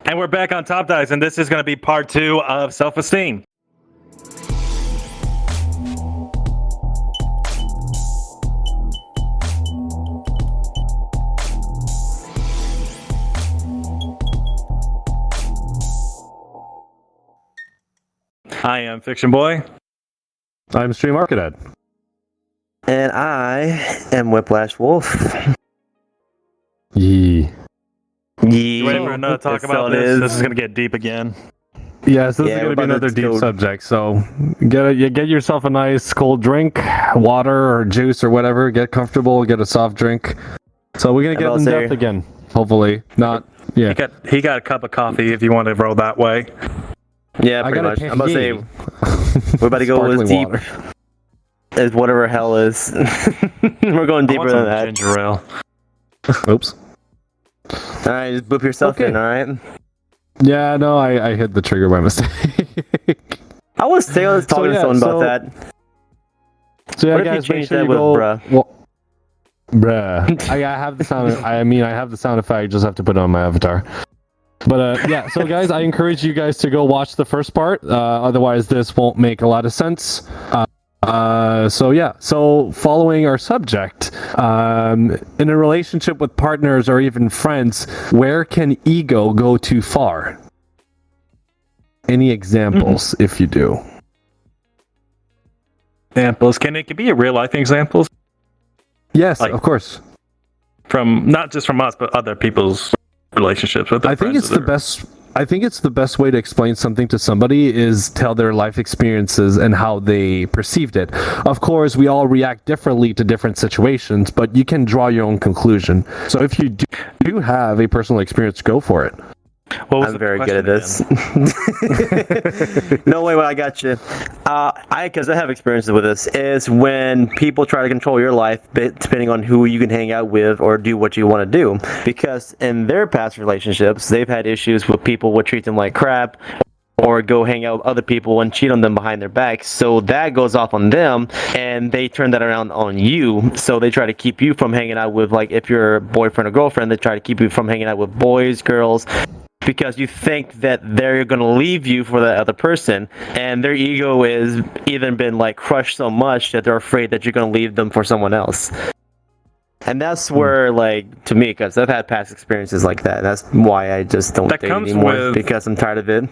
And we're back on Top Dives, and this is going to be part 2 of Self-esteem. I am Fiction Boy. I'm Stream Architect. And I am Whiplash Wolf. Yee. You ready for another talk about this? This is going to get deep again. Yes, this is going to be another deep subject. So get yourself a nice cold drink, water or juice or whatever. Get comfortable, get a soft drink. So we're going to get in depth again. Hopefully. Not, yeah. He got a cup of coffee if you want to roll that way. Yeah, pretty much. I'm about to say, we're about to go as deep as whatever hell is. We're going deeper than that. Ginger ale. Oops. Alright, just boop yourself in, alright? Yeah, no, I hit the trigger by mistake. I was talking to someone about that. So yeah, what guys, if you change sure that you with go, bruh? Well, bruh. I have the sound. I have the sound effect. I just have to put it on my avatar. But yeah, so guys, I encourage you guys to go watch the first part. Otherwise, this won't make a lot of sense. So following our subject, in a relationship with partners or even friends, where can ego go too far? Any examples, if you do? Examples? Can it be a real life examples? Yes, of course. From not just from us, but other people's relationships with their friends. I think it's the best way to explain something to somebody is tell their life experiences and how they perceived it. Of course, we all react differently to different situations, but you can draw your own conclusion. So if you do have a personal experience, go for it. I'm very good at this. No way, I got you. Because I have experiences with this, is when people try to control your life depending on who you can hang out with or do what you want to do. Because in their past relationships, they've had issues with people would treat them like crap or go hang out with other people and cheat on them behind their backs. So that goes off on them, and they turn that around on you. So they try to keep you from hanging out with, like, if you're a boyfriend or girlfriend, they try to keep you from hanging out with boys, girls, because you think that they're going to leave you for that other person, and their ego is even been like crushed so much that they're afraid that you're going to leave them for someone else. And that's where, like, to me, because I've had past experiences like that, that's why I just don't date anymore, because I'm tired of it.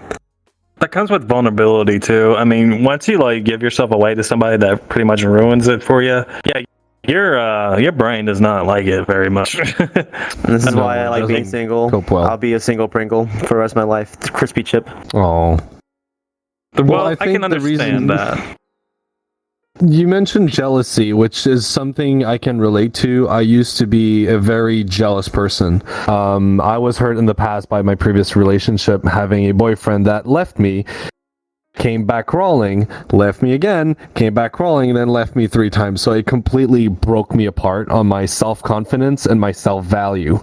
That comes with vulnerability too. I mean, once you like give yourself away to somebody that pretty much ruins it for you, yeah, your brain does not like it very much. This is why I like being single. I'll be a single Pringle for the rest of my life. Crispy chip. Oh. Well, I can understand that. You mentioned jealousy, which is something I can relate to. I used to be a very jealous person. I was hurt in the past by my previous relationship, having a boyfriend that left me, came back crawling, left me again, came back crawling, and then left me 3 times. So it completely broke me apart on my self-confidence and my self-value.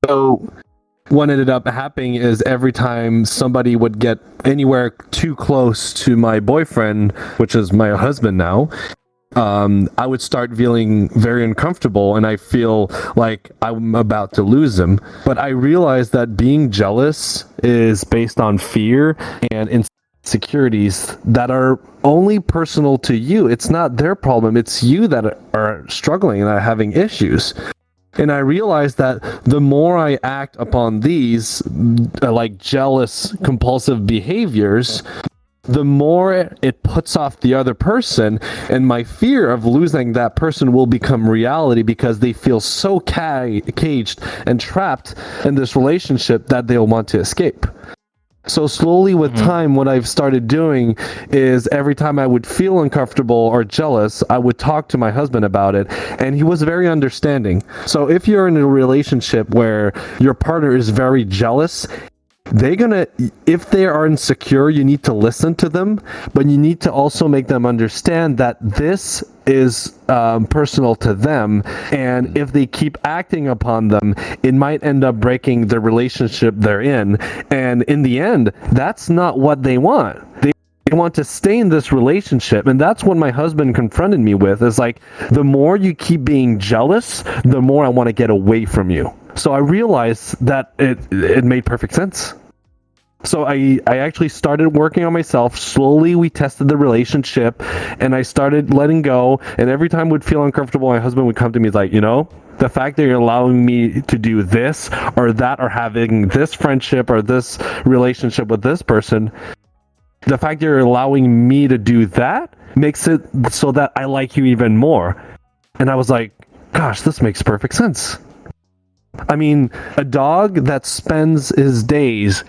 So what ended up happening is every time somebody would get anywhere too close to my boyfriend, which is my husband now, I would start feeling very uncomfortable, and I feel like I'm about to lose him. But I realized that being jealous is based on fear and insecurities that are only personal to you. It's not their problem. It's you that are struggling and are having issues. And I realized that the more I act upon these, like jealous, compulsive behaviors, the more it puts off the other person, and my fear of losing that person will become reality because they feel so caged and trapped in this relationship that they'll want to escape. So slowly with time, what I've started doing is every time I would feel uncomfortable or jealous, I would talk to my husband about it, and he was very understanding. So if you're in a relationship where your partner is very jealous, if they are insecure, you need to listen to them, but you need to also make them understand that this is personal to them, and if they keep acting upon them, it might end up breaking the relationship they're in, and in the end, that's not what they want. want to stay in this relationship. And that's what my husband confronted me with, is like, the more you keep being jealous, the more I want to get away from you. So I realized that it made perfect sense. So I actually started working on myself. Slowly we tested the relationship, and I started letting go. And every time I would feel uncomfortable, my husband would come to me like, the fact that you're allowing me to do this or that, or having this friendship or this relationship with this person, the fact that you're allowing me to do that makes it so that I like you even more. And I was like, gosh, this makes perfect sense. I mean, a dog that spends his days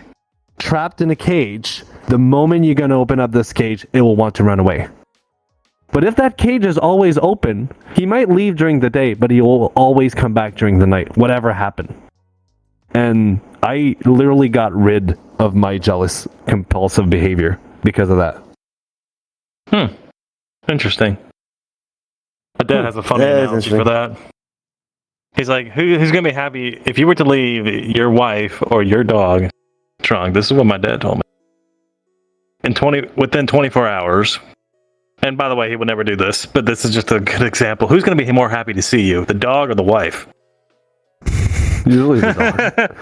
trapped in a cage, the moment you're going to open up this cage, it will want to run away. But if that cage is always open, he might leave during the day, but he will always come back during the night, whatever happened. And I literally got rid of my jealous, compulsive behavior because of that. Interesting. My dad has a funny analogy for that. He's like, who's going to be happy if you were to leave your wife or your dog drunk? This is what my dad told me. Within 24 hours. And by the way, he would never do this, but this is just a good example. Who's going to be more happy to see you, the dog or the wife? Usually the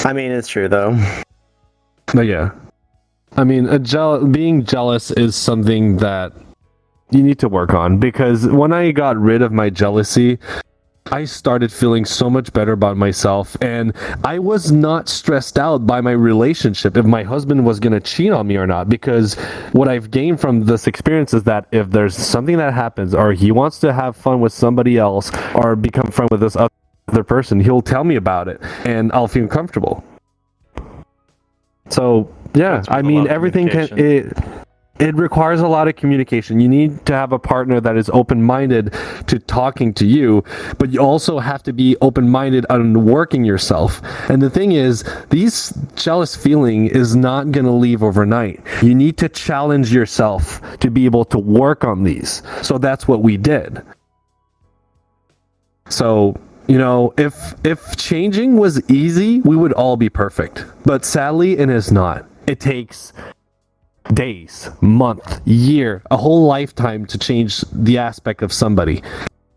I mean, it's true though. But yeah, I mean, being jealous is something that you need to work on, because when I got rid of my jealousy, I started feeling so much better about myself, and I was not stressed out by my relationship if my husband was going to cheat on me or not, because what I've gained from this experience is that if there's something that happens, or he wants to have fun with somebody else or become friends with this other person, he'll tell me about it and I'll feel comfortable. So yeah, I mean, everything it requires a lot of communication. You need to have a partner that is open-minded to talking to you, but you also have to be open-minded on working yourself. And the thing is, these jealous feeling is not going to leave overnight. You need to challenge yourself to be able to work on these. So that's what we did. So, if changing was easy, we would all be perfect. But sadly, it is not. It takes days, month, year, a whole lifetime to change the aspect of somebody.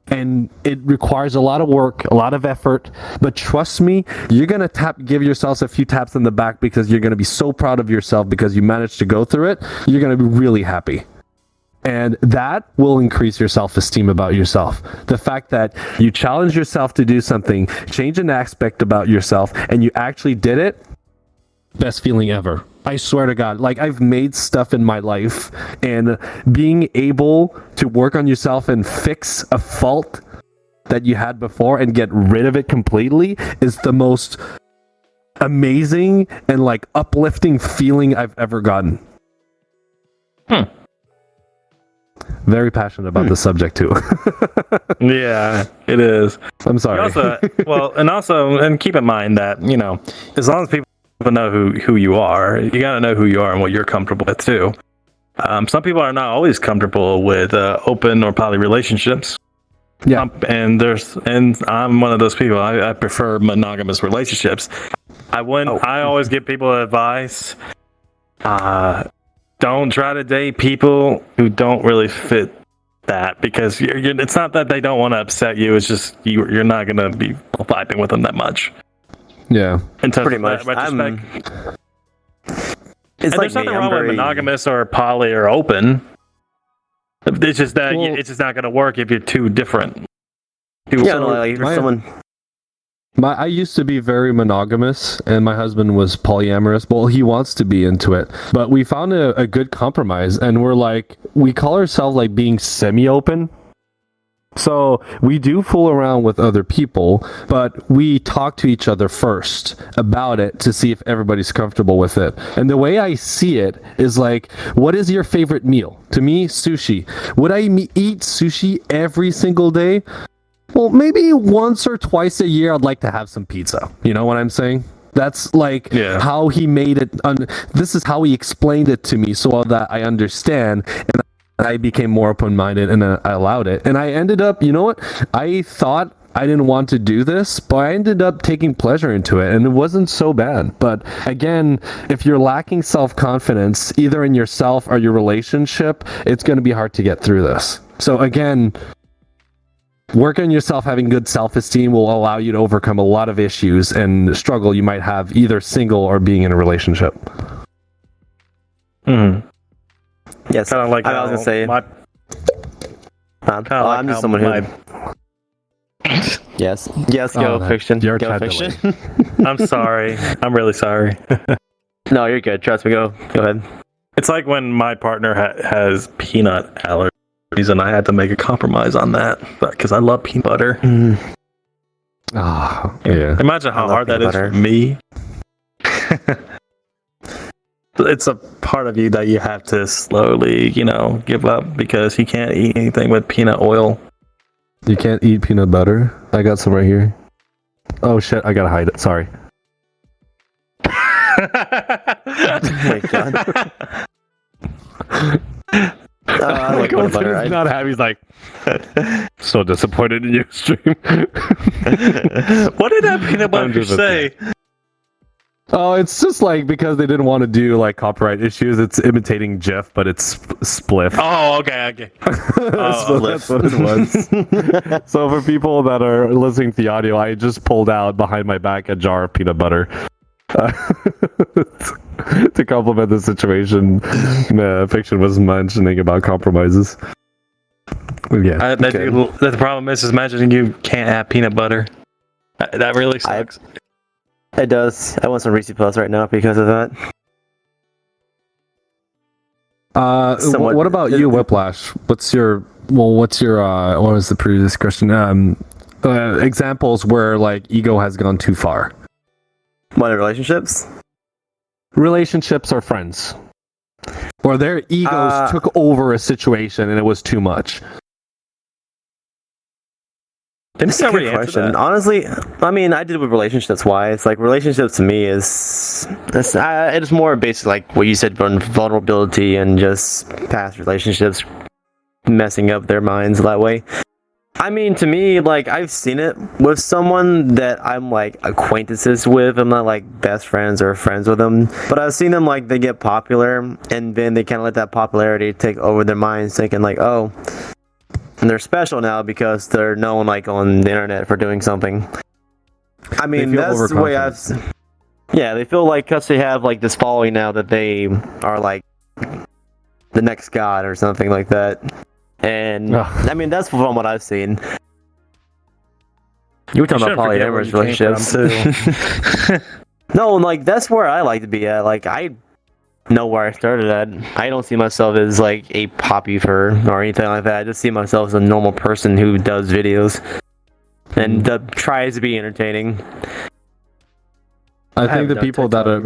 And it requires a lot of work, a lot of effort. But trust me, you're going to give yourselves a few taps in the back, because you're going to be so proud of yourself because you managed to go through it. You're going to be really happy. And that will increase your self-esteem about yourself. The fact that you challenge yourself to do something, change an aspect about yourself, and you actually did it, best feeling ever. I swear to God, like, I've made stuff in my life, and being able to work on yourself and fix a fault that you had before and get rid of it completely is the most amazing and like uplifting feeling I've ever gotten. Very passionate about this subject too. Yeah, it is. I'm sorry. And keep in mind that, as long as people know who you are, you got to know who you are and what you're comfortable with too. Some people are not always comfortable with open or poly relationships. Yeah. And I'm one of those people. I prefer monogamous relationships. I always give people advice. Don't try to date people who don't really fit that, because it's not that they don't want to upset you. It's just you're not going to be vibing with them that much. Yeah, pretty much. There's nothing wrong with monogamous or poly or open. It's just that it's just not going to work if you're too different. I used to be very monogamous, and my husband was polyamorous. Well, he wants to be into it, but we found a good compromise, and we call ourselves like being semi-open. So we do fool around with other people, but we talk to each other first about it to see if everybody's comfortable with it. And the way I see it is like, what is your favorite meal? To me, sushi. Would I eat sushi every single day? Well, maybe once or twice a year I'd like to have some pizza. You know what I'm saying? That's like how he made it. This is how he explained it to me so that I understand. And I became more open-minded, and I allowed it. And I ended up, I thought I didn't want to do this, but I ended up taking pleasure into it, and it wasn't so bad. But again, if you're lacking self-confidence, either in yourself or your relationship, it's going to be hard to get through this. So again, work on yourself. Having good self-esteem will allow you to overcome a lot of issues and struggle you might have either single or being in a relationship. Yes, Kind of like I was gonna say. I'm just someone who. Yes, go fiction. You're go fiction. I'm sorry. I'm really sorry. No, you're good. Trust me. Go ahead. It's like when my partner has peanut allergies, and I had to make a compromise on that because I love peanut butter. Yeah. Imagine how hard that is for me. It's a part of you that you have to slowly, give up because you can't eat anything with peanut oil. You can't eat peanut butter? I got some right here. Oh shit, I gotta hide it. Sorry. Oh my god. I like peanut butter. He's not happy. He's like, so disappointed in you, stream. What did that peanut butter say? Oh, it's just like because they didn't want to do like copyright issues. It's imitating Jeff, but it's spliff. Oh, okay. That's what it was. So for people that are listening to the audio, I just pulled out behind my back a jar of peanut butter to complement the situation. Fiction was mentioning about compromises. Yeah. The problem is imagining you can't have peanut butter. That really sucks. It does. I want some Reese's Puffs right now because of that. What about you, Whiplash? What was the previous question? Examples where like ego has gone too far. What, relationships? Relationships or friends. Or their egos took over a situation and it was too much. That's a good question. Honestly, I mean, I did it with relationships. Why? It's like relationships to me it's more basically like what you said, vulnerability and just past relationships messing up their minds that way. I mean, to me, like I've seen it with someone that I'm like acquaintances with. I'm not like best friends or friends with them, but I've seen them like they get popular and then they kind of let that popularity take over their minds, thinking like, oh. And they're special now because they're known like on the internet for doing something. I mean, that's the way they feel like because they have like this following now that they are like the next god or something like that. And I mean, that's from what I've seen. You were talking about polyamorous relationships. No, like that's where I like to be at. Like I know where I started at. I don't see myself as like a poppy fur or anything like that. I just see myself as a normal person who does videos and tries to be entertaining. I think the people that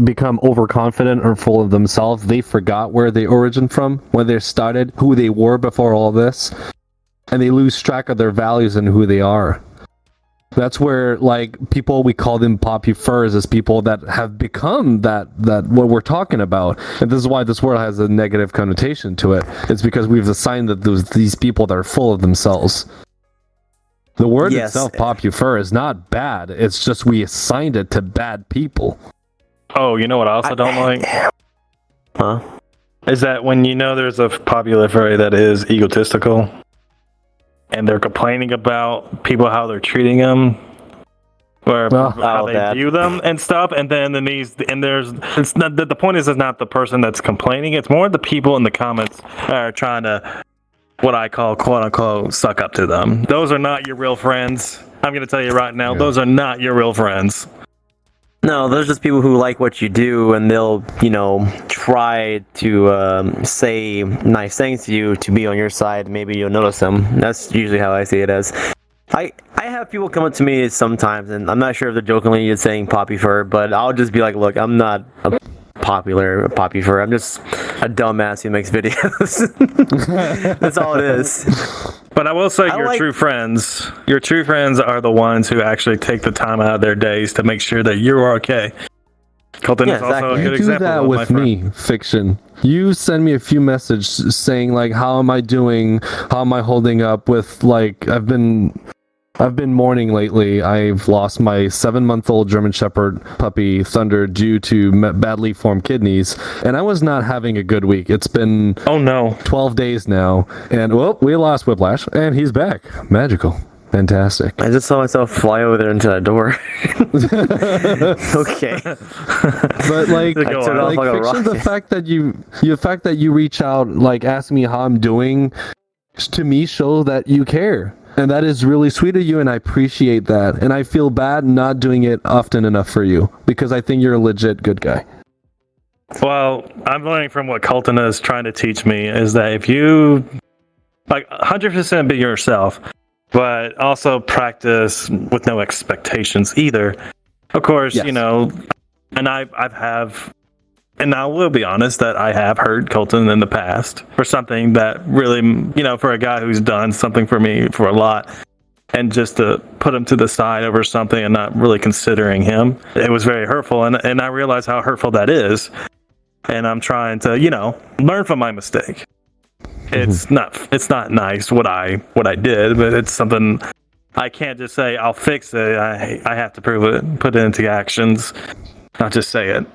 become overconfident or full of themselves, they forgot where they origin from, when they started, who they were before all this, and they lose track of their values and who they are. That's where, like, people, we call them poppy furs as people that have become that what we're talking about. And this is why this word has a negative connotation to it. It's because we've assigned that these people that are full of themselves. The word itself, poppy fur, is not bad. It's just we assigned it to bad people. Oh, you know what I also don't like? Huh? Is that when there's a popular furry that is egotistical, and they're complaining about people, how they're treating them, or how they view them and stuff, and then it's not the point is not the person that's complaining, it's more the people in the comments that are trying to, what I call quote unquote, suck up to them. Those are not your real friends. I'm gonna tell you right now, those are not your real friends. No, those are just people who like what you do, and they'll, try to say nice things to you to be on your side. Maybe you'll notice them. That's usually how I see it as. I have people come up to me sometimes, and I'm not sure if they're jokingly saying poppy fur, but I'll just be like, look, I'm not a popular poppy fur. I'm just a dumbass who makes videos. That's all it is. But I will say your true friends are the ones who actually take the time out of their days to make sure that you're okay. Colton is also a good example. You do that with me, Fiction. You send me a few messages saying like, how am I doing? How am I holding up with like, I've been mourning lately. I've lost my 7-month-old German Shepherd puppy, Thunder, due to badly formed kidneys, and I was not having a good week. It's been 12 days now, and well, we lost Whiplash, and he's back. Magical. Fantastic. I just saw myself fly over there into that door. Okay. But like Fiction, the fact that you reach out, like ask me how I'm doing, to me show that you care. And that is really sweet of you, and I appreciate that. And I feel bad not doing it often enough for you, because I think you're a legit good guy. Well, I'm learning from what Colton is trying to teach me is that if you, like, 100% be yourself, but also practice with no expectations either. Of course, you know, and and I will be honest that I have hurt Colton in the past for something that really, you know, for a guy who's done something for me for a lot, and just to put him to the side over something and not really considering him, it was very hurtful. And I realize how hurtful that is. And I'm trying to, you know, learn from my mistake. It's not nice what I did, but it's something I can't just say I'll fix it. I have to prove it, put it into actions, not just say it.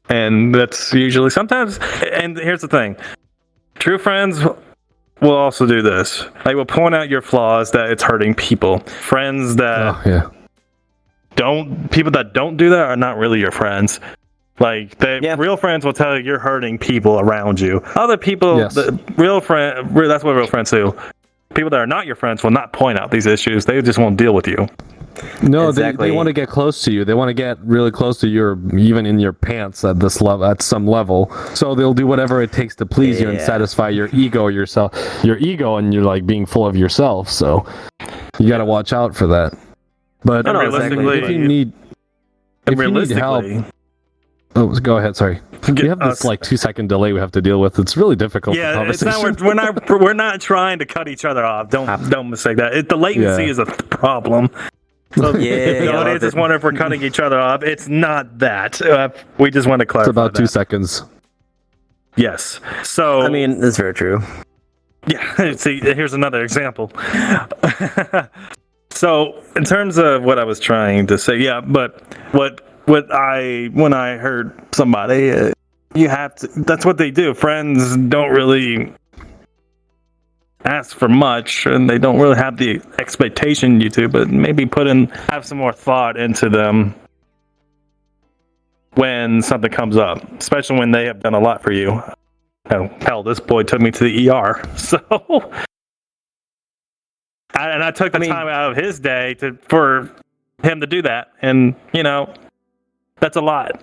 And that's usually sometimes, and here's the thing, true friends will also do this. They will point out your flaws, that it's hurting people. Friends that people that don't do that are not really your friends. Like, real friends will tell you you're hurting people around you. Other people, that's what real friends do. People that are not your friends will not point out these issues. They just won't deal with you. No, exactly. they want to get close to you. They want to get really close to you, even in your pants at this level, at some level. So they'll do whatever it takes to please you and satisfy your ego, and you're like being full of yourself. So you got to watch out for that. But if you need help. Oh, go ahead. Sorry, we have this like 2-second delay we have to deal with. It's really difficult. Yeah, it's not. We're not trying to cut each other off. Don't mistake that. The latency is a problem. So the audience is wondering if we're cutting each other off. It's not that. We just want to clarify. It's about 2 seconds. Yes. So I mean, that's very true. Yeah. See, here's another example. So in terms of what I was trying to say, but when I hurt somebody, you have to. That's what they do. Friends don't really ask for much, and they don't really have the expectation you do. But maybe have some more thought into them when something comes up, especially when they have done a lot for you. Hell, this boy took me to the ER, so. And I took the time out of his day for him to do that, and you know. That's a lot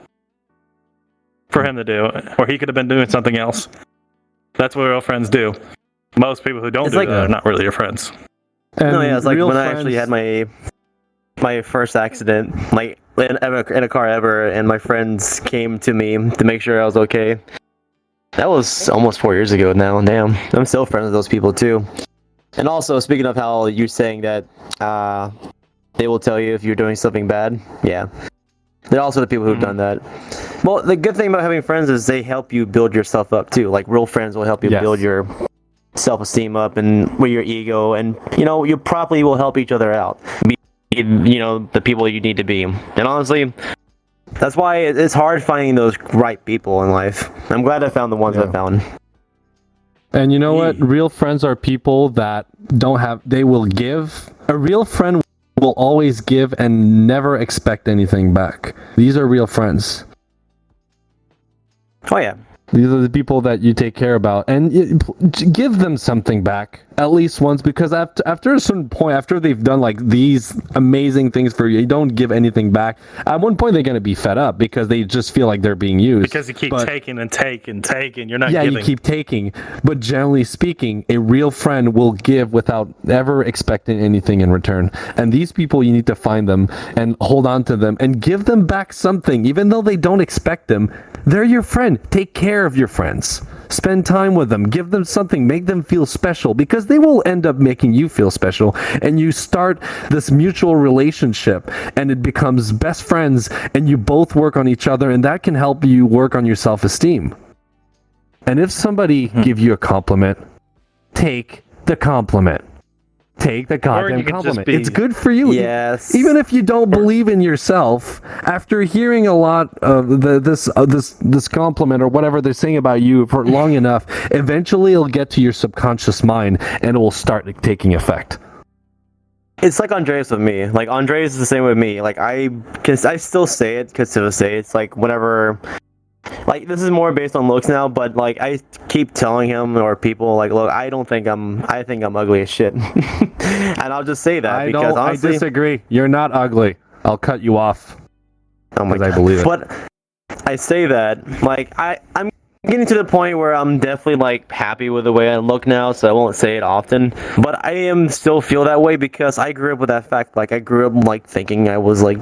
for him to do, or he could have been doing something else. That's what real friends do. Most people who don't do that are not really your friends. It's like when I actually had my first accident, like in a car ever, and my friends came to me to make sure I was okay. That was almost 4 years ago now. Damn, I'm still friends with those people too. And also, speaking of how you're saying that they will tell you if you're doing something bad, they're also the people who've done that. Well, the good thing about having friends is they help you build yourself up too. Like real friends will help you build your self-esteem up and with your ego, and you know you probably will help each other out. Be the people you need to be. And honestly, that's why it's hard finding those right people in life. I'm glad I found the ones I found. And you know what? Real friends are people that they will give. A real friend will always give and never expect anything back. These are real friends. Oh yeah. These are the people that you take care about, and give them something back at least once, because after a certain point, after they've done like these amazing things for you, you don't give anything back. At one point, they're going to be fed up because they just feel like they're being used. Because you keep taking and taking. You're not giving. Yeah, you keep taking. But generally speaking, a real friend will give without ever expecting anything in return. And these people, you need to find them and hold on to them and give them back something, even though they don't expect them. They're your friend. Take care care of your friends. Spend time with them. Give them something. Make them feel special, because they will end up making you feel special. And you start this mutual relationship, and it becomes best friends, and you both work on each other, and that can help you work on your self-esteem. And if somebody give you a compliment, take the compliment. Take the goddamn compliment. It's good for you. Yes. Even if you don't believe in yourself, after hearing a lot of this compliment or whatever they're saying about you for long enough, eventually it'll get to your subconscious mind and it will start taking effect. It's like Andreas with me. Like, Andreas is the same with me. Like, I still say it because to say it's like whenever. Like, this is more based on looks now, but like I keep telling him or people like, look, I think I'm ugly as shit, and I'll just say that because honestly, I disagree. You're not ugly. I'll cut you off. Oh my God. I believe it. But I say that like I'm getting to the point where I'm definitely like happy with the way I look now, so I won't say it often. But I am still feel that way because I grew up with that fact. Like, I grew up like thinking I was like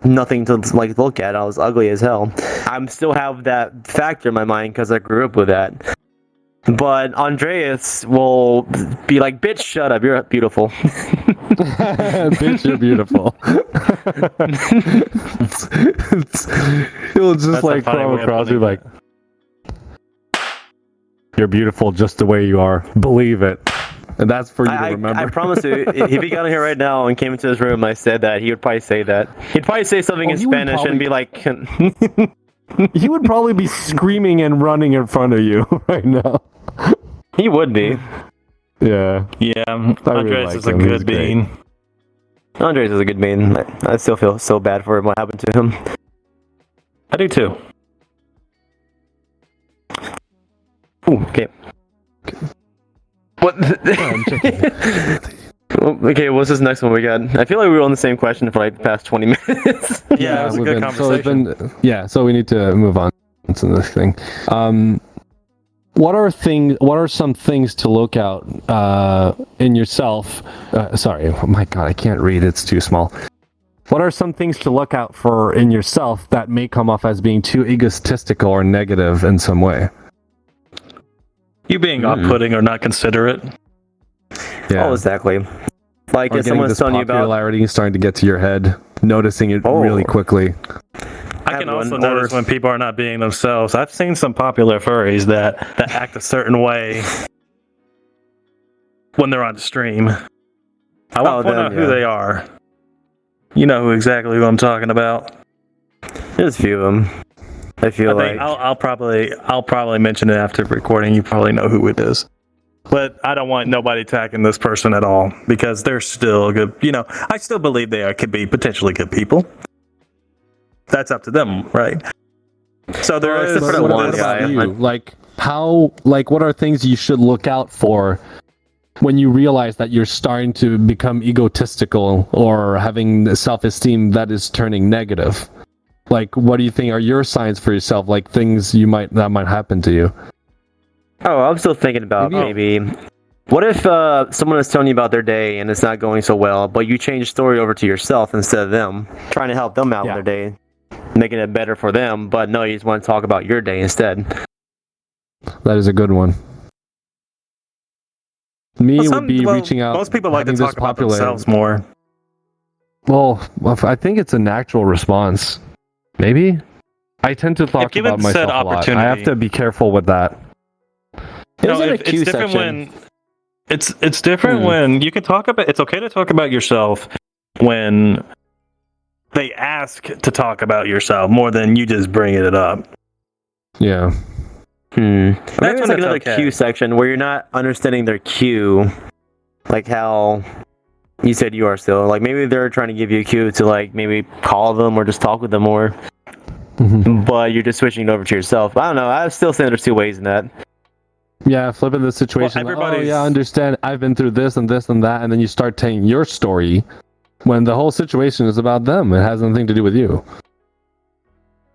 nothing to like look at. I was ugly as hell. I still have that factor in my mind because I grew up with that. But Andreas will be like, "Bitch, shut up! You're beautiful." Bitch, you're beautiful. He'll just That's like come across you like, "You're beautiful just the way you are. Believe it." And that's for you to remember. I promise you, if he got in here right now and came into this room, I said that, he would probably say that. He'd probably say something in Spanish and be like... He would probably be screaming and running in front of you right now. He would be. Yeah. Yeah, Andres is a good bean. Andres is a good bean. I still feel so bad for him, what happened to him. I do too. Ooh, okay. What? Okay, what's this next one we got? I feel like we were on the same question for like the past 20 minutes. Yeah, it was a good conversation. So we need to move on to this thing. What are some things to look out in yourself? Sorry, oh my God, I can't read. It's too small. What are some things to look out for in yourself that may come off as being too egotistical or negative in some way? You being off-putting or not considerate. Yeah. Oh, exactly. Like, if someone's telling you about popularity starting to get to your head, noticing it really quickly. I can also notice when people are not being themselves. I've seen some popular furries that act a certain way when they're on the stream. I won't point out who they are. You know exactly who I'm talking about. There's a few of them. I think I'll probably mention it after recording. You probably know who it is. But I don't want nobody attacking this person at all because they're still good. You know, I still believe could be potentially good people. That's up to them, right? So there is one guy. What are things you should look out for when you realize that you're starting to become egotistical or having self-esteem that is turning negative? Like, what do you think are your signs for yourself? Like things that might happen to you? Oh, I'm still thinking about maybe. What if someone is telling you about their day and it's not going so well, but you change the story over to yourself instead of them, trying to help them out with their day, making it better for them, but no, you just want to talk about your day instead. That is a good one. Would be reaching out. Most people like to talk about themselves more. Well, I think it's a natural response. Maybe. I tend to talk about myself a lot. I have to be careful with that. It's different when it's different when you can talk about. It's okay to talk about yourself when they ask to talk about yourself more than you just bringing it up. Yeah. Maybe it's like another Q section where you're not understanding their cue, like how you said you are still. Like maybe they're trying to give you a cue to like maybe call them or just talk with them more, but you're just switching it over to yourself. I don't know. I still think there's two ways in that. Yeah, flipping the situation. I understand. I've been through this and this and that, and then you start telling your story when the whole situation is about them. It has nothing to do with you.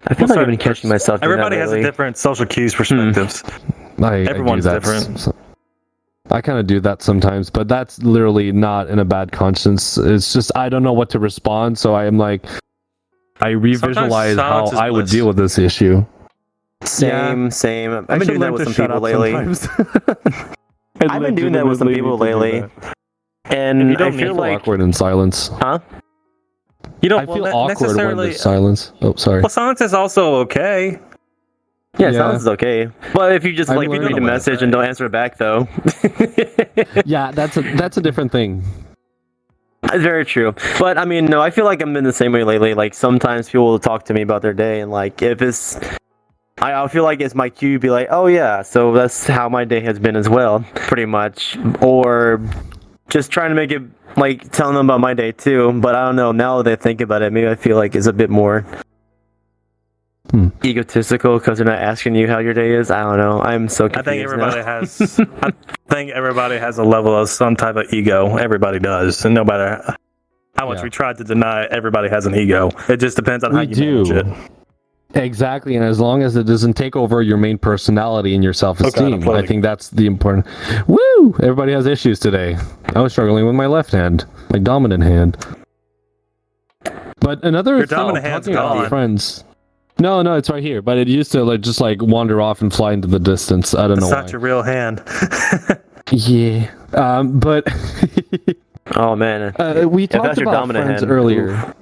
I feel like I've been catching myself. Everybody has a different social cues perspectives. Everyone's different. So, I kind of do that sometimes, but that's literally not in a bad conscience. It's just I don't know what to respond, so I am like, I revisualize how I would deal with this issue. Same. I've been doing that with some people lately. I've been doing that with some people lately. And I feel like awkward in silence. Huh? You don't I feel awkward when there's silence. Oh, sorry. Well, silence is also okay. Yeah, silence is okay. But if you just if you read a message and don't answer it back, though. Yeah, that's a different thing. Very true. But I mean, no, I feel like I'm in the same way lately. Like sometimes people will talk to me about their day, and like if it's, I feel like it's my cue to be like, oh yeah, so that's how my day has been as well, pretty much. Or just trying to make it like telling them about my day too. But I don't know. Now that I think about it, maybe I feel like it's a bit more egotistical because they're not asking you how your day is. I don't know. I'm so confused. I think everybody has a level of some type of ego. Everybody does, and no matter how much we try to deny it, everybody has an ego. It just depends on how you manage it. Exactly, and as long as it doesn't take over your main personality and your self-esteem, I think that's the important. Woo! Everybody has issues today. I was struggling with my left hand, my dominant hand. But another your dominant hand's gone. Friends. No, it's right here. But it used to just wander off and fly into the distance. I don't know why. It's not your real hand. Yeah. But oh man, we talked about friends earlier.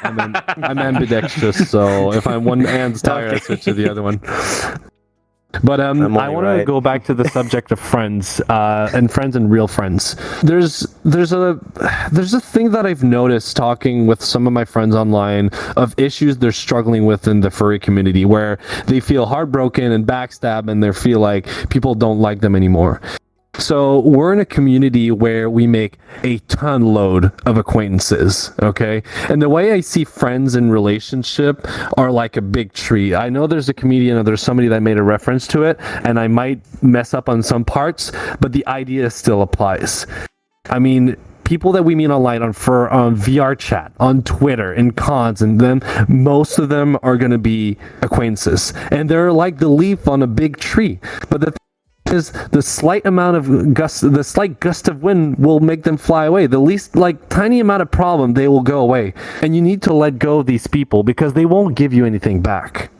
I'm ambidextrous, so if I'm one hand's tired, I switch to the other one. But I want to go back to the subject of friends and real friends. There's a thing that I've noticed talking with some of my friends online of issues they're struggling with in the furry community, where they feel heartbroken and backstabbed, and they feel like people don't like them anymore. So we're in a community where we make a ton load of acquaintances, okay? And the way I see friends in relationship are like a big tree. I know there's a comedian or there's somebody that made a reference to it, and I might mess up on some parts, but the idea still applies. I mean, people that we meet online on VR chat, on Twitter, in cons, and then most of them are going to be acquaintances. And they're like the leaf on a big tree. But the is the slight gust of wind will make them fly away. The least tiny amount of problem, they will go away. And you need to let go of these people because they won't give you anything back.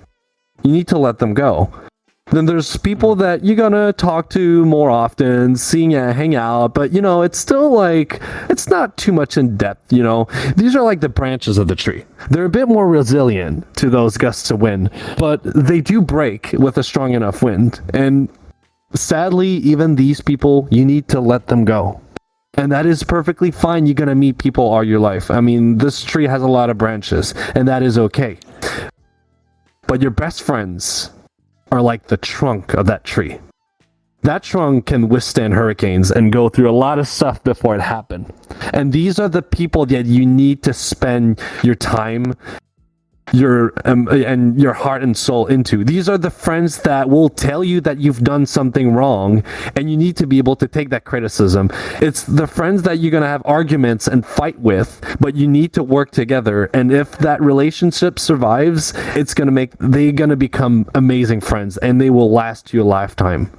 You need to let them go. Then there's people that you're gonna talk to more often, hang out, but it's still it's not too much in depth. These are like the branches of the tree. They're a bit more resilient to those gusts of wind, but they do break with a strong enough wind. And sadly, even these people, you need to let them go. And that is perfectly fine. You're going to meet people all your life. I mean, this tree has a lot of branches, and that is okay. But your best friends are like the trunk of that tree. That trunk can withstand hurricanes and go through a lot of stuff before it happened. And these are the people that you need to spend your time and your heart and soul into. These are the friends that will tell you that you've done something wrong, and you need to be able to take that criticism. It's the friends that you're going to have arguments and fight with, but you need to work together. And if that relationship survives, they're going to become amazing friends, and they will last you a lifetime.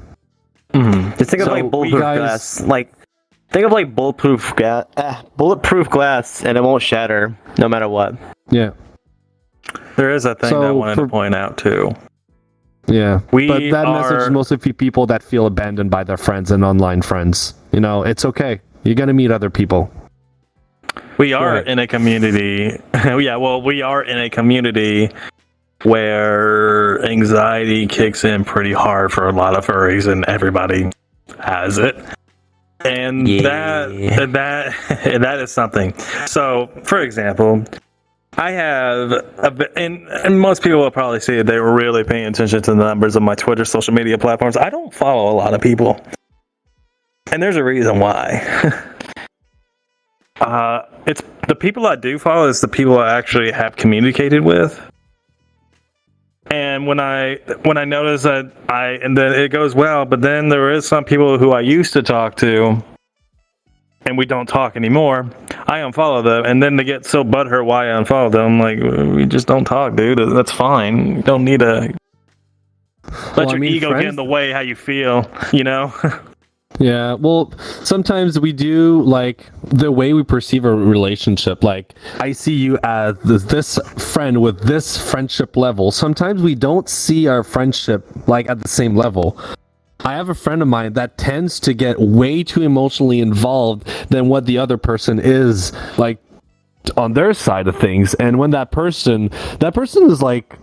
Mm-hmm. Just think of bulletproof glass. Think of bulletproof glass, and it won't shatter no matter what. Yeah. There is a thing that I wanted to point out too. Yeah, but that message is mostly for people that feel abandoned by their friends and online friends. It's okay. You're gonna meet other people. We are in a community. We are in a community where anxiety kicks in pretty hard for a lot of furries, and everybody has it. And that is something. So, for example, I have and most people will probably see it. They were really paying attention to the numbers of my Twitter social media platforms. I don't follow a lot of people, and there's a reason why. It's the people I do follow is the people I actually have communicated with. And when I notice that and then it goes well, but then there is some people who I used to talk to, and we don't talk anymore, I unfollow them, and then they get so butthurt why I unfollow them. I'm like, we just don't talk, dude. That's fine. You don't need to let your ego get in the way how you feel, Yeah, well, sometimes we do, like, the way we perceive a relationship. Like, I see you as this friend with this friendship level. Sometimes we don't see our friendship, like, at the same level. I have a friend of mine that tends to get way too emotionally involved than what the other person is, like, on their side of things. And when that person is like,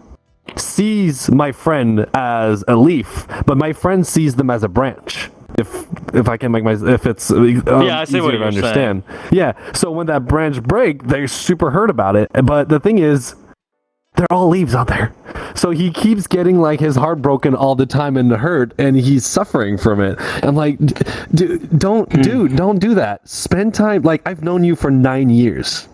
sees my friend as a leaf, but my friend sees them as a branch. If I can make if it's I see what easier to you're understand. Yeah. So when that branch break, they're super hurt about it. But the thing is, they're all leaves out there. So he keeps getting like his heart broken all the time and hurt, and he's suffering from it. I'm like, don't do that. Spend time. Like, I've known you for 9 years,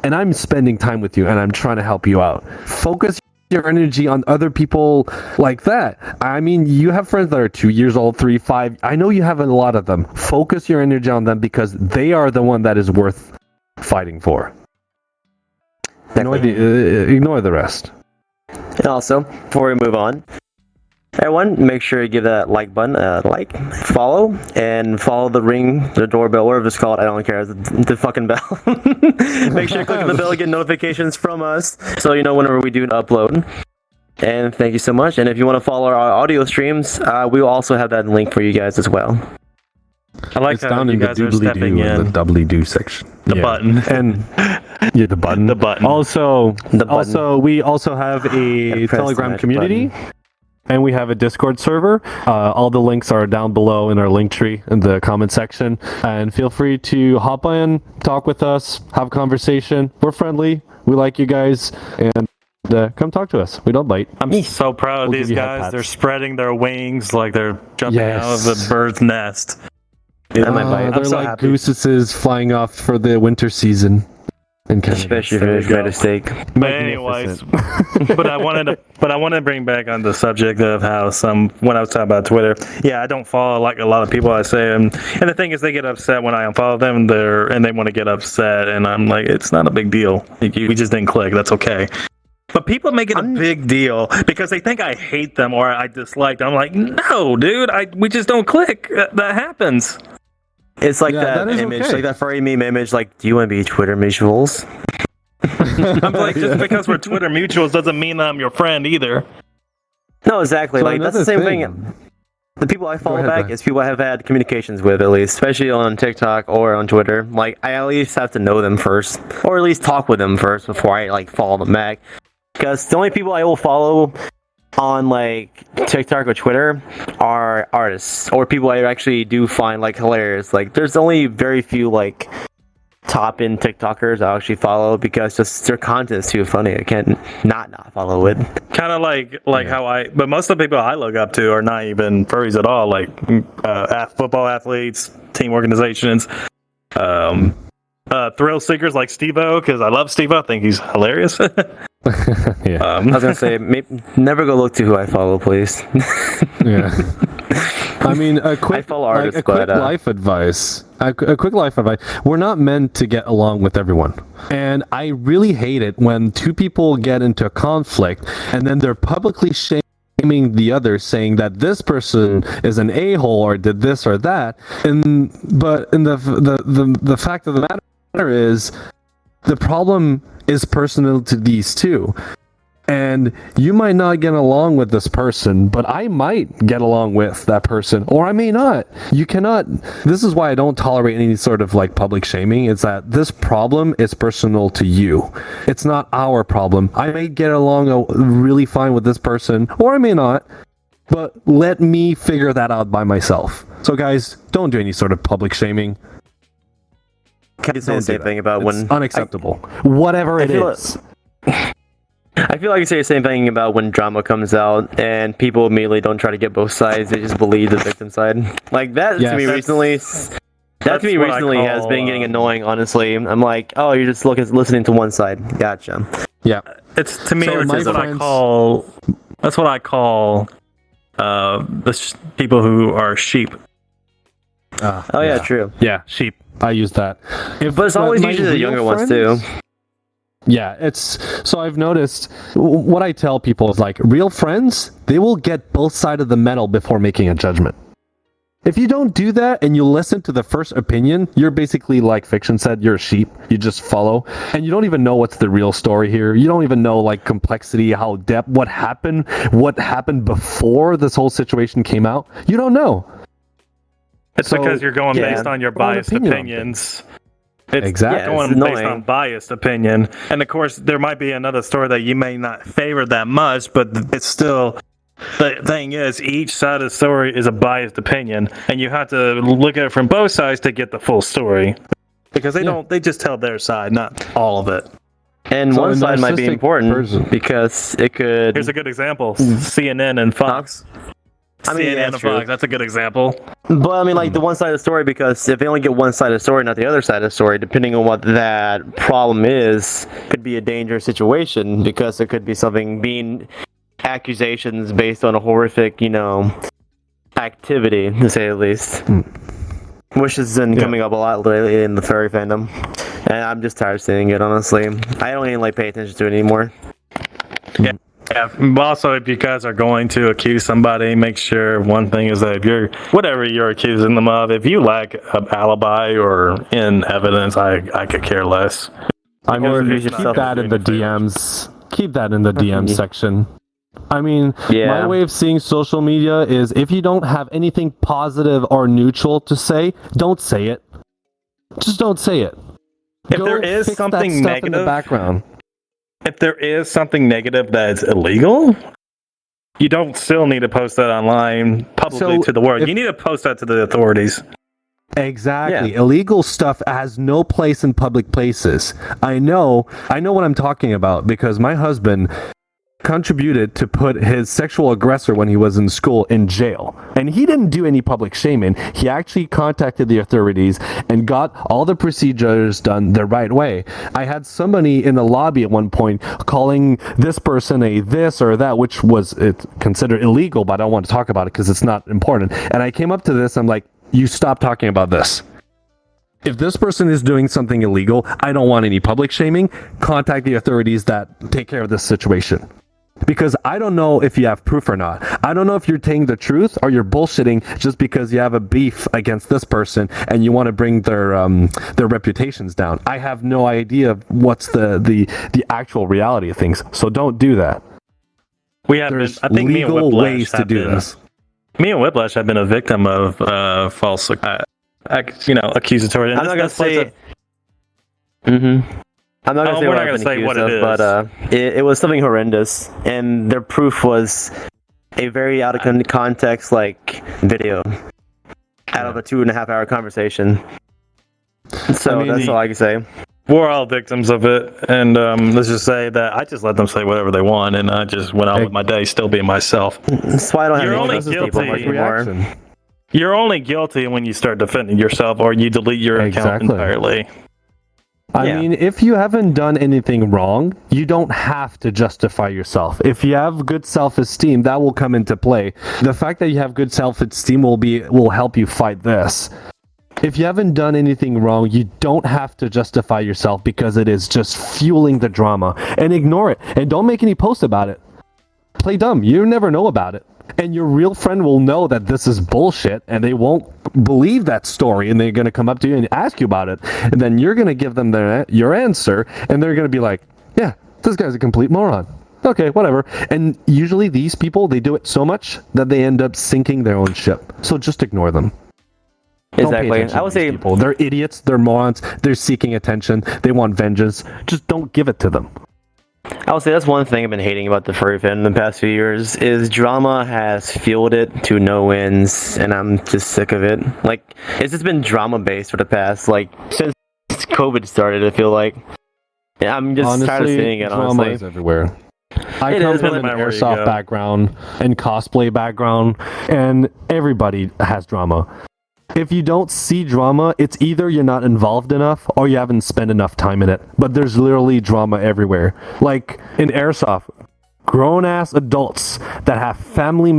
and I'm spending time with you, and I'm trying to help you out. Focus your energy on other people like that. I mean, you have friends that are 2 years old, 3, 5. I know you have a lot of them. Focus your energy on them because they are the one that is worth fighting for. Ignore the rest. And also, before we move on, everyone, make sure you give that like button a like, follow the doorbell, whatever it's called. I don't care. The fucking bell. Make sure you click on the bell to get notifications from us, so you know whenever we do upload. And thank you so much. And if you want to follow our audio streams, we will also have that link for you guys as well. I like it's how down you in the guys are stepping doobly-doo, in. the doubly-doo section. The button. And the button. The button. Also, we also have a press Telegram that community. button. And we have a Discord server. All the links are down below in our link tree in the comment section. And feel free to hop in, talk with us, have a conversation. We're friendly. We like you guys. And come talk to us. We don't bite. I'm so proud of We'll these give you hot guys. pats. They're spreading their wings like they're jumping Yes. out of the bird's nest. I might bite. They're I'm so like happy. gooses flying off for the winter season in Canada. Especially for the greatest steak. But anyways, but I wanted to bring back on the subject of how when I was talking about Twitter, I don't follow like a lot of people I say, and the thing is they get upset when I unfollow them, and they want to get upset, and I'm like, it's not a big deal. We just didn't click. That's okay. But people make it a big deal because they think I hate them or I dislike them. I'm like, no, dude, we just don't click. That happens. It's like that image, okay. like that furry meme image, like, do you want to be Twitter mutuals? I'm like, just because we're Twitter mutuals doesn't mean I'm your friend either. No, exactly. So like, that's the same thing. The people I follow back is people I have had communications with, at least, especially on TikTok or on Twitter. Like, I at least have to know them first, or at least talk with them first before I, like, follow them back. Because the only people I will follow on, like, TikTok or Twitter are artists, or people I actually do find, like, hilarious. Like, there's only very few, like, top-end TikTokers I actually follow because just their content is too funny. I can't not follow it. Kind of like how but most of the people I look up to are not even furries at all, like football athletes, team organizations, thrill seekers like Steve-O, because I love Steve-O. I think he's hilarious. Yeah. I was gonna say, never go look to who I follow, please. Yeah. I mean, a quick life advice. A quick life advice. We're not meant to get along with everyone. And I really hate it when two people get into a conflict and then they're publicly shaming the other, saying that this person is an a-hole or did this or that. But the fact of the matter is, the problem is personal to these two. And you might not get along with this person, but I might get along with that person, or I may not. You cannot. This is why I don't tolerate any sort of like public shaming. It's that this problem is personal to you. It's not our problem. I may get along really fine with this person, or I may not. But let me figure that out by myself. So guys, don't do any sort of public shaming. Can you say the same thing about it's unacceptable. Whatever it is. I feel like you say the same thing about when drama comes out and people immediately don't try to get both sides; they just believe the victim side. Like that to me recently. That to me recently has been getting annoying. Honestly, I'm like, oh, you're just listening to one side. Gotcha. Yeah, it's to me. That's what I call people who are sheep. True. Yeah, sheep. I use that. But it's always usually the younger ones too. Yeah, so I've noticed what I tell people is like real friends, they will get both sides of the medal before making a judgment. If you don't do that and you listen to the first opinion, you're basically, like Fiction said, you're a sheep. You just follow, and you don't even know what's the real story here. You don't even know like complexity, how depth, what happened before this whole situation came out. You don't know. It's because you're going based on your biased opinions. It's exactly going based on biased opinion. And of course, there might be another story that you may not favor that much, but it's still... The thing is, each side of the story is a biased opinion, and you have to look at it from both sides to get the full story. Because they just tell their side, not all of it. And one side might be important because it could... Here's a good example. CNN and Fox. CNN and Fox, that's a good example. But I mean, like the one side of the story, because if they only get one side of the story, not the other side of the story, depending on what that problem is, could be a dangerous situation, because it could be something being... accusations based on a horrific, activity, to say the least. Which has been coming up a lot lately in the furry fandom. And I'm just tired of seeing it, honestly. I don't even pay attention to it anymore. Yeah. Also, if you guys are going to accuse somebody, make sure one thing is that if whatever you're accusing them of, if you lack an alibi or in evidence, I could care less. I mean, keep that in the DMs. Keep that in the DM section. I mean, my way of seeing social media is if you don't have anything positive or neutral to say, don't say it. Just don't say it. If there is something negative in the background. If there is something negative that's illegal, you don't still need to post that online publicly to the world. You need to post that to the authorities. Exactly. Illegal stuff has no place in public places. I know what I'm talking about because my husband contributed to put his sexual aggressor when he was in school in jail. And he didn't do any public shaming. He actually contacted the authorities and got all the procedures done the right way. I had somebody in the lobby at one point calling this person a this or that, which was considered illegal, but I don't want to talk about it because it's not important. And I came up to this, I'm like, you stop talking about this. If this person is doing something illegal, I don't want any public shaming. Contact the authorities that take care of this situation. Because I don't know if you have proof or not. I don't know if you're telling the truth or you're bullshitting just because you have a beef against this person and you want to bring their reputations down. I have no idea what's the actual reality of things. So don't do that. There's legal ways to do this. Me and Whiplash have been a victim of false, accusatory. I'm not gonna say. I'm not going to say what it is, but it was something horrendous, and their proof was a very out of context video out of a 2.5-hour conversation. So that's all I can say. We're all victims of it, and let's just say that I just let them say whatever they want, and I just went on with my day, still being myself. That's why I don't have any people anymore. You're only guilty when you start defending yourself, or you delete your account entirely. I mean, if you haven't done anything wrong, you don't have to justify yourself. If you have good self-esteem, that will come into play. The fact that you have good self-esteem will help you fight this. If you haven't done anything wrong, you don't have to justify yourself because it is just fueling the drama. And ignore it. And don't make any posts about it. Play dumb. You never know about it. And your real friend will know that this is bullshit and they won't believe that story and they're going to come up to you and ask you about it. And then you're going to give them your answer and they're going to be like, yeah, this guy's a complete moron. Okay, whatever. And usually these people, they do it so much that they end up sinking their own ship. So just ignore them. Exactly. I would say people. They're idiots. They're morons. They're seeking attention. They want vengeance. Just don't give it to them. I would say that's one thing I've been hating about the furry fandom in the past few years is drama has fueled it to no ends, and I'm just sick of it. It's just been drama based for the past since COVID started. I feel like I'm just tired of seeing it. Drama is everywhere. I come from an airsoft background and cosplay background, and everybody has drama. If you don't see drama, it's either you're not involved enough or you haven't spent enough time in it. But there's literally drama everywhere. Like in airsoft, grown-ass adults that have family,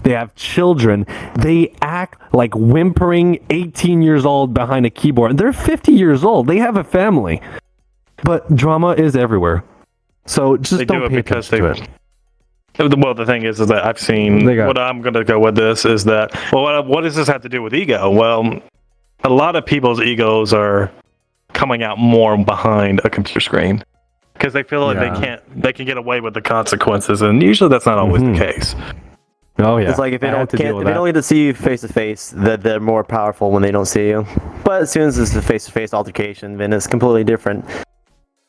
they have children, they act like whimpering 18 years old behind a keyboard. They're 50 years old. They have a family. But drama is everywhere. So just don't pay attention to it. Well, the thing is that I've seen. What I'm going to go with this is that. Well, what does this have to do with ego? Well, a lot of people's egos are coming out more behind a computer screen because they feel like they can get away with the consequences, and usually that's not always the case. Oh yeah, it's like if they don't get to see you face to face, that they're more powerful when they don't see you. But as soon as it's a face to face altercation, then it's completely different.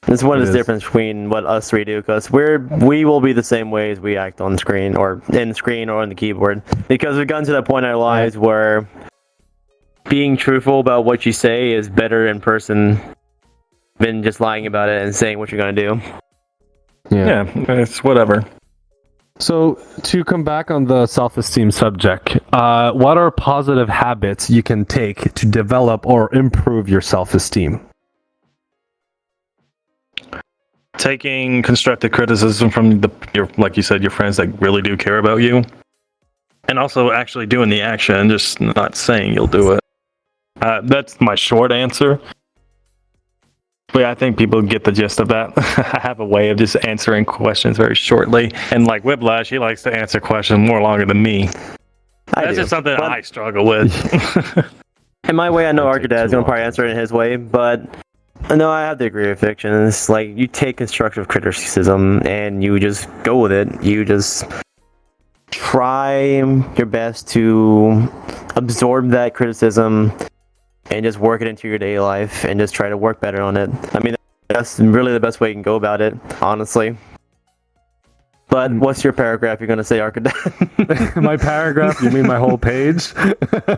It's what is the difference between what us three do, because we will be the same way as we act on screen or in screen or on the keyboard, because we've gotten to that point in our lives where being truthful about what you say is better in person than just lying about it and saying what you're gonna do. Yeah, it's whatever. So to come back on the self-esteem subject, what are positive habits you can take to develop or improve your self-esteem? Taking constructive criticism from your, like you said, your friends that really do care about you, and also actually doing the action, just not saying you'll do it. That's my short answer. But I think people get the gist of that. I have a way of just answering questions very shortly, and like Whiplash, he likes to answer questions more longer than me. That's just something I struggle with. In my way, I know Arcadad is going to probably answer it in his way, but no, I have to agree with Fiction. It's like you take constructive criticism and you just go with it. You just try your best to absorb that criticism and just work it into your daily life and just try to work better on it. I mean, that's really the best way you can go about it, honestly. But what's your paragraph you're going to say, Arcadad? My paragraph? You mean my whole page?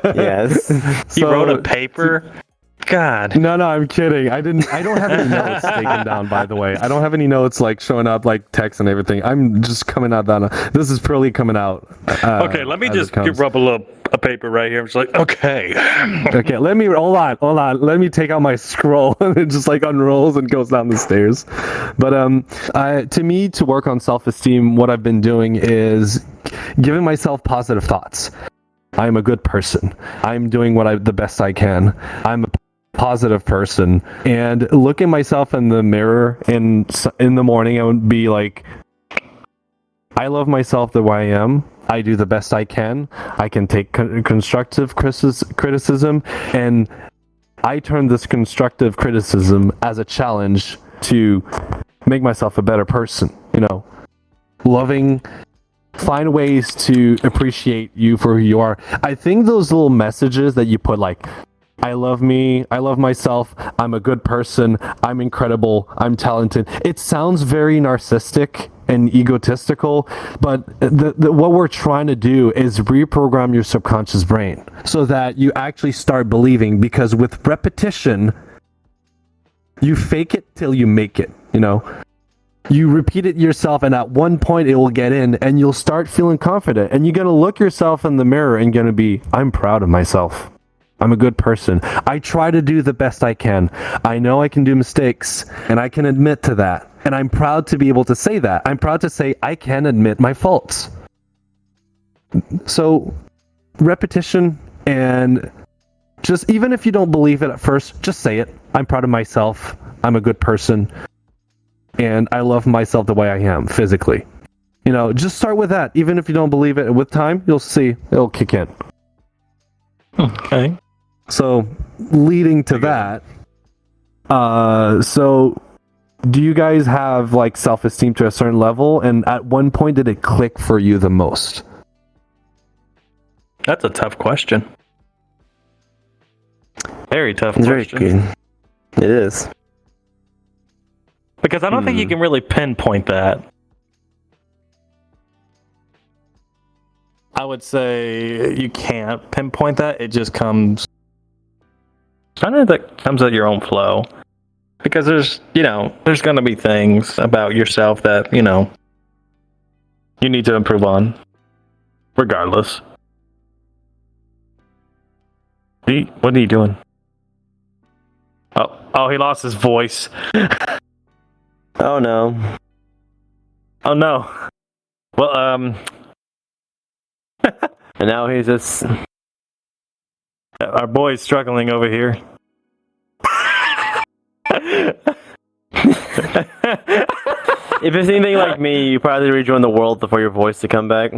Yes. You wrote a paper? God. No, I'm kidding. I don't have any notes taken down, by the way. I don't have any notes like showing up like text and everything. I'm just coming out that. This is purely coming out. Okay, let me just rub a paper right here. I'm just like, okay. Okay, let me hold on. Let me take out my scroll and it just like unrolls and goes down the stairs. But to me, to work on self-esteem, what I've been doing is giving myself positive thoughts. I'm a good person. I'm doing the best I can. I'm a positive person, and look at myself in the mirror in the morning, I would be like, I love myself the way I am. I do the best I can. I can take constructive criticism, and I turn this constructive criticism as a challenge to make myself a better person. Find ways to appreciate you for who you are. I think those little messages that you put, like, I love me, I love myself, I'm a good person, I'm incredible, I'm talented. It sounds very narcissistic and egotistical, but what we're trying to do is reprogram your subconscious brain so that you actually start believing, because with repetition, you fake it till you make it, You repeat it yourself, and at one point it will get in, and you'll start feeling confident. And you're going to look yourself in the mirror and going to be, I'm proud of myself. I'm a good person. I try to do the best I can. I know I can do mistakes, and I can admit to that. And I'm proud to be able to say that. I'm proud to say I can admit my faults. So, repetition, and just even if you don't believe it at first, just say it. I'm proud of myself. I'm a good person. And I love myself the way I am, physically. Just start with that. Even if you don't believe it, with time, you'll see it'll kick in. Okay. So, leading to that, so do you guys have like self-esteem to a certain level? And at one point, did it click for you the most? That's a tough question. Very tough question. Very good. It is. Because I don't think you can really pinpoint that. I would say you can't pinpoint that. It just comes at your own flow. Because there's going to be things about yourself that, you need to improve on. Regardless. What are you doing? Oh, he lost his voice. Oh no. Oh no. Well, and now he's just... Our boy's struggling over here. If it's anything like me, you probably rejoin the world for your voice to come back.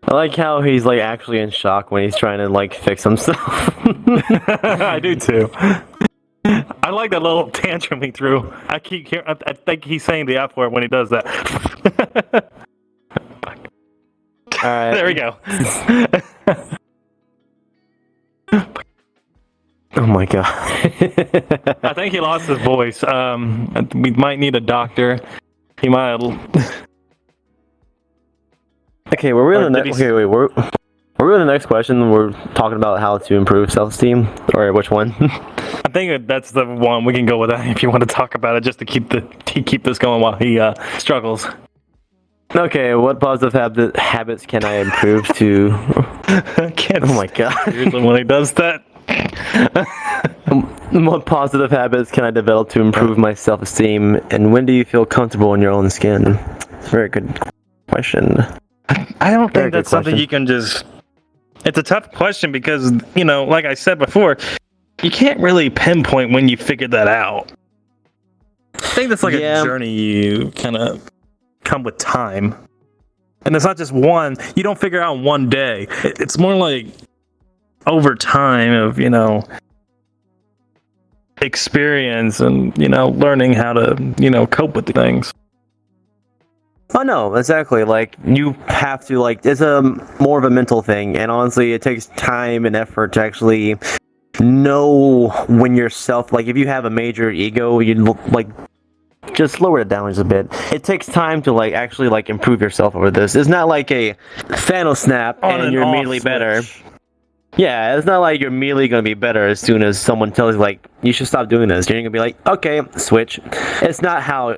I like how he's like actually in shock when he's trying to like fix himself. I do too. I like that little tantrum he threw. I keep hearing. I think he's saying the F word when he does that. All right, there we go. Oh my god. I think he lost his voice. We might need a doctor. He might. Okay, we're on the next. Okay, wait, we're on the next question. We're talking about how to improve self-esteem, or which one? I think that's the one. We can go with that if you want to talk about it, just to keep this going while he struggles. Okay, what positive habits can I improve to? I can't. Oh my god! Seriously, when he does that. What positive habits can I develop to improve my self-esteem, and when do you feel comfortable in your own skin? It's a very good question. I don't think that's something you can just... It's a tough question because, like I said before, you can't really pinpoint when you figured that out. I think that's like a journey you kind of come with time. And it's not just one... You don't figure out in one day. It's more like over time of, experience and, learning how to, cope with the things. Oh no, exactly. Like you have to it's a more of a mental thing, and honestly, it takes time and effort to actually know when yourself. Like if you have a major ego, you just lower it down just a bit. It takes time to actually improve yourself over this. It's not like a Thanos snap and you're immediately better. Yeah, it's not like you're immediately going to be better as soon as someone tells you you should stop doing this. You're going to be like, okay, switch. It's not how.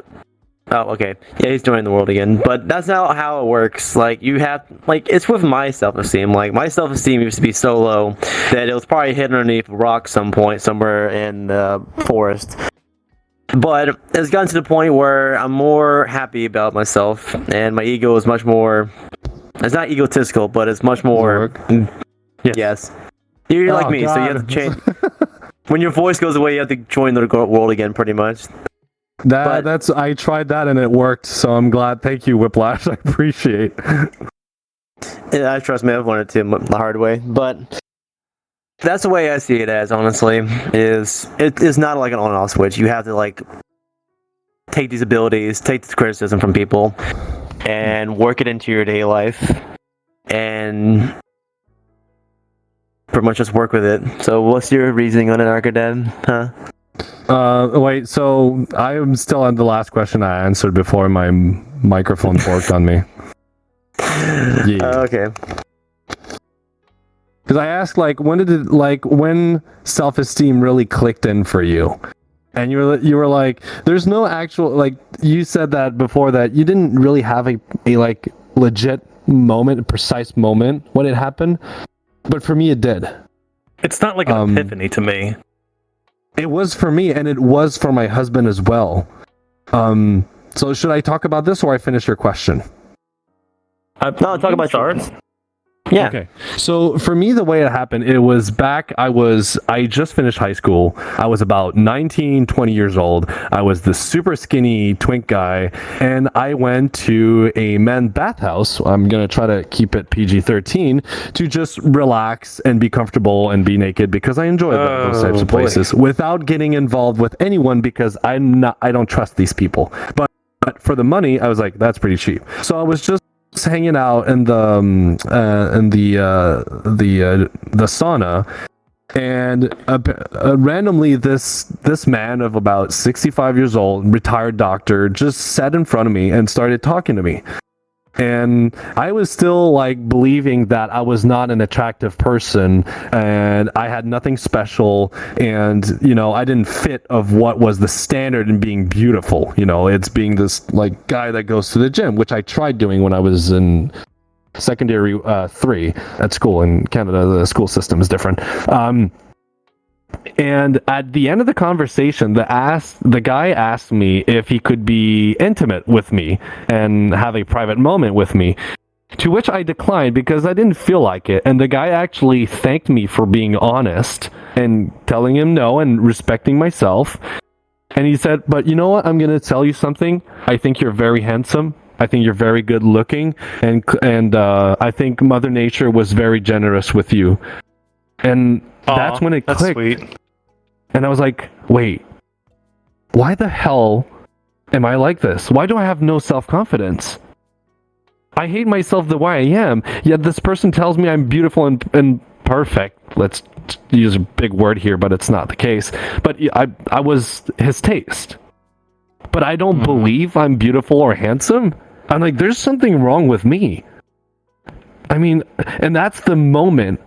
Oh, okay. Yeah, he's joining the world again. But that's not how it works. You have... it's with my self-esteem. My self-esteem used to be so low that it was probably hidden underneath a rock somewhere in the forest. But it's gotten to the point where I'm more happy about myself, and my ego is much more... It's not egotistical, but it's much more... Yes. You're like me, God. So you have to change... When your voice goes away, you have to join the world again, pretty much. I tried that and it worked, so I'm glad. Thank you, Whiplash. I appreciate. Yeah, I trust me, I've learned it too the hard way. But that's the way I see it as, honestly. It's not like an on-off switch. You have to take these abilities, take this criticism from people, and work it into your daily life, and pretty much just work with it. So, what's your reasoning on it, Arcadad? Huh? Wait, so I am still on the last question I answered before my microphone forked on me. Yeah. Okay. Because I asked, when self-esteem really clicked in for you? And you were like, there's no actual, you said that before that you didn't really have a legit moment, a precise moment when it happened. But for me, it did. It's not like an epiphany to me. It was for me, and it was for my husband as well. So should I talk about this, or I finish your question? No, talk about stars. Yeah. Okay. So for me, the way it happened, it was back, I just finished high school. I was about 19, 20 years old. I was the super skinny twink guy, and I went to a men's bathhouse. I'm going to try to keep it PG-13 to just relax and be comfortable and be naked because I enjoy those types of places without getting involved with anyone because I don't trust these people. But for the money, I was like, that's pretty cheap. So I was just hanging out in the sauna, and randomly this man of about 65 years old, retired doctor, just sat in front of me and started talking to me. And I was still believing that I was not an attractive person and I had nothing special, and I didn't fit of what was the standard in being beautiful. It's being this guy that goes to the gym, which I tried doing when I was in secondary 3 at school. In Canada, the school system is different. And at the end of the conversation, the guy asked me if he could be intimate with me and have a private moment with me. To which I declined because I didn't feel like it. And the guy actually thanked me for being honest and telling him no and respecting myself. And he said, but you know what? I'm going to tell you something. I think you're very handsome. I think you're very good looking. And I think Mother Nature was very generous with you. And that's when it clicked. Sweet. And I was like, wait, why the hell am I like this? Why do I have no self-confidence? I hate myself the way I am. Yet this person tells me I'm beautiful and perfect. Let's use a big word here, but it's not the case. But I was his taste. But I don't believe I'm beautiful or handsome. I'm like, there's something wrong with me. I mean, and that's the moment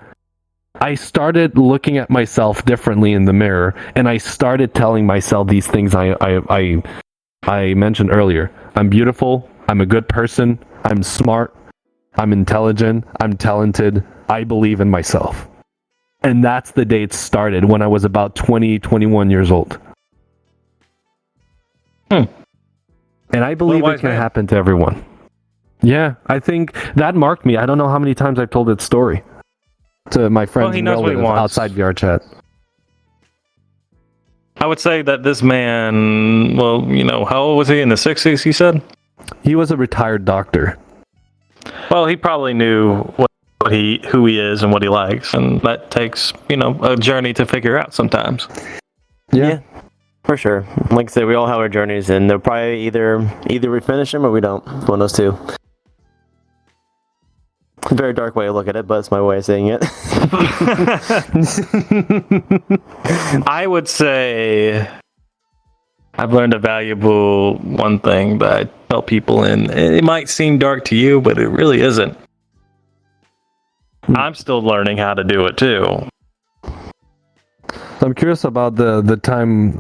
I started looking at myself differently in the mirror, and I started telling myself these things I mentioned earlier. I'm beautiful. I'm a good person. I'm smart. I'm intelligent. I'm talented. I believe in myself. And that's the day it started, when I was about 20, 21 years old. And I believe it can happen to everyone. Yeah, I think that marked me. I don't know how many times I've told that story to my friends and relatives outside VR chat. I would say that this man, well, you know, how old was he? In the 60s, he said? He was a retired doctor. Well, he probably knew who he is and what he likes, and that takes, you know, a journey to figure out sometimes. Yeah, for sure. Like I said, we all have our journeys, and they'll probably either we finish them or we don't. One of those two. Very dark way to look at it, but it's my way of saying it. I would say I've learned a valuable one thing that I tell people, and it might seem dark to you, but it really isn't. I'm still learning how to do it too. I'm curious about the time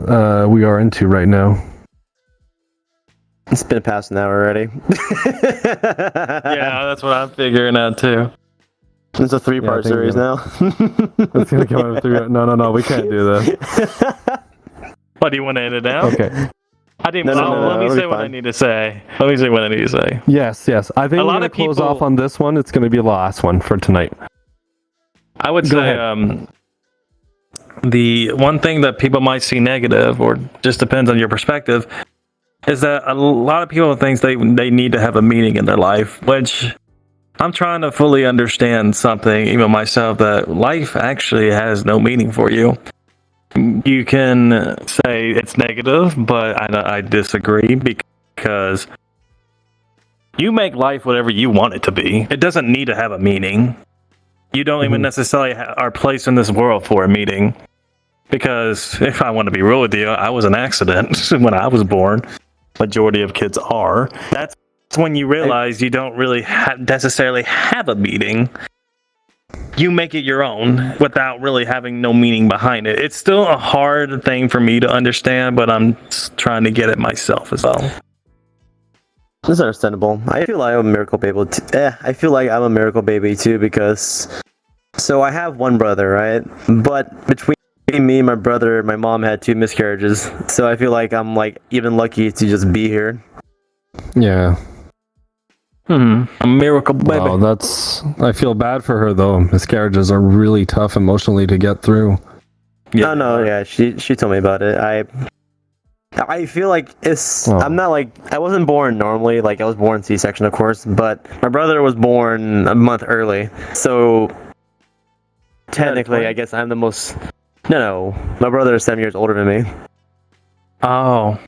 we are into right now. It's been past an hour already. Yeah, that's what I'm figuring out too. It's a 3-part series now. It's gonna come out of 3. No, we can't do that. What, do you want to edit it out? Okay. I didn't. Let me say what I need to say. Let me say what I need to say. Yes. I think we're gonna close off on this one. It's gonna be the last one for tonight. I would say the one thing that people might see negative, or just depends on your perspective, is that a lot of people think they need to have a meaning in their life, which I'm trying to fully understand something, even myself, that life actually has no meaning for you. You can say it's negative, but I disagree, because you make life whatever you want it to be. It doesn't need to have a meaning. You don't even necessarily are placed in this world for a meaning. Because if I want to be real with you, I was an accident when I was born. Majority of kids are. That's when you realize you don't really necessarily have a meaning. You make it your own without really having no meaning behind it. It's still a hard thing for me to understand, but I'm trying to get it myself as well. That's understandable. I feel like I'm a miracle baby. I feel like I'm a miracle baby too, because so I have one brother, right? But between me and my brother, my mom had 2 miscarriages. So I feel like I'm like even lucky to just be here. Yeah. A miracle baby. Wow, I feel bad for her though. Miscarriages are really tough emotionally to get through. Yeah. No, yeah, she told me about it. I feel like I'm not like, I wasn't born normally, like I was born C-section of course, but my brother was born a month early. So technically I guess I'm the most, no, my brother is 7 years older than me. Oh.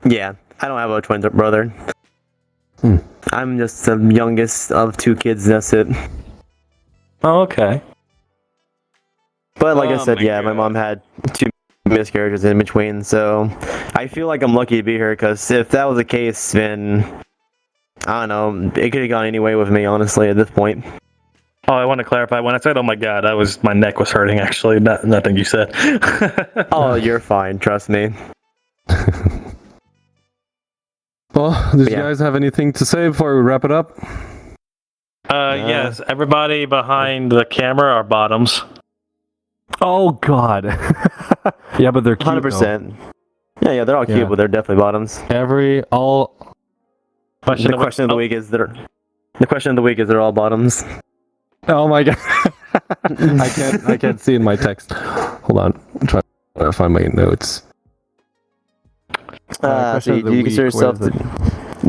Yeah, I don't have a twin brother. I'm just the youngest of 2 kids, that's it. Oh, okay. But like I said, my mom had 2 miscarriages in between, so I feel like I'm lucky to be here, because if that was the case, then I don't know, it could have gone any way with me, honestly, at this point. Oh, I want to clarify. When I said, "Oh my God," my neck was hurting. Actually, nothing you said. Oh, you're fine. Trust me. Well, did you guys have anything to say before we wrap it up? Yes. Everybody behind the camera are bottoms. Oh God. Yeah, but they're cute. 100%. Yeah, they're all cute, but they're definitely bottoms. All. The question of the week is The question of the week is: they're all bottoms. Oh my god! I can't see in my text. Hold on, I'm trying to find my notes.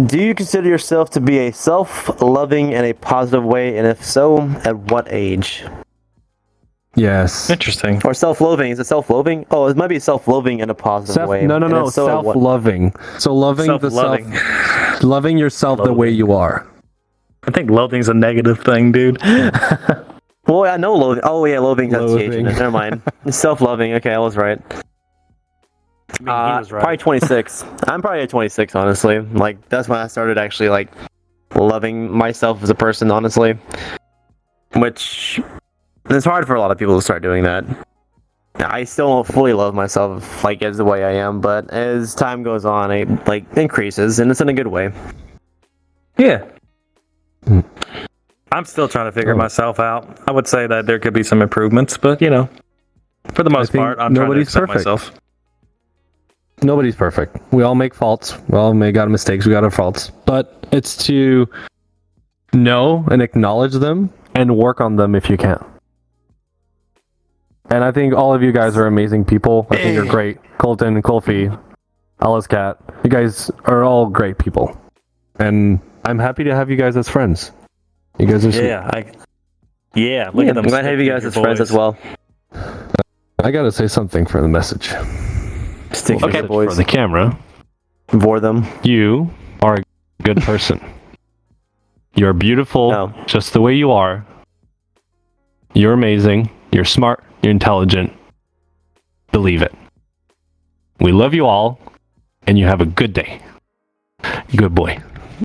Do you consider yourself to be a self-loving in a positive way, and if so, at what age? Yes. Interesting. Or self-loathing? Is it self-loathing? Oh, it might be self-loathing in a positive way. No. Self-loving. So loving loving yourself the way you are. I think loathing's a negative thing, dude. Well, I know loathing. Oh yeah, loathing has TH in it. Never mind. Self-loving. Okay, I was right. I mean, he was right. Probably 26. I'm probably at 26, honestly. Like, that's when I started actually, like, loving myself as a person, honestly. Which, it's hard for a lot of people to start doing that. I still don't fully love myself, like, as the way I am, but as time goes on, it, like, increases, and it's in a good way. Yeah. I'm still trying to figure myself out. I would say that there could be some improvements, but, you know, for the most part, I'm trying to accept myself. Nobody's perfect. We all make faults. We all got mistakes. We got our faults. But it's to know and acknowledge them and work on them if you can. And I think all of you guys are amazing people. I think you're great. Colton, Kolfi, Alice Cat. You guys are all great people. And I'm happy to have you guys as friends. You guys are sweet. Look at them. I'm glad to have you guys as friends as well. I gotta say something for the message. Stick for the boys. For the camera. Bore them. You are a good person. You're beautiful just the way you are. You're amazing. You're smart. You're intelligent. Believe it. We love you all, and you have a good day. Good boy.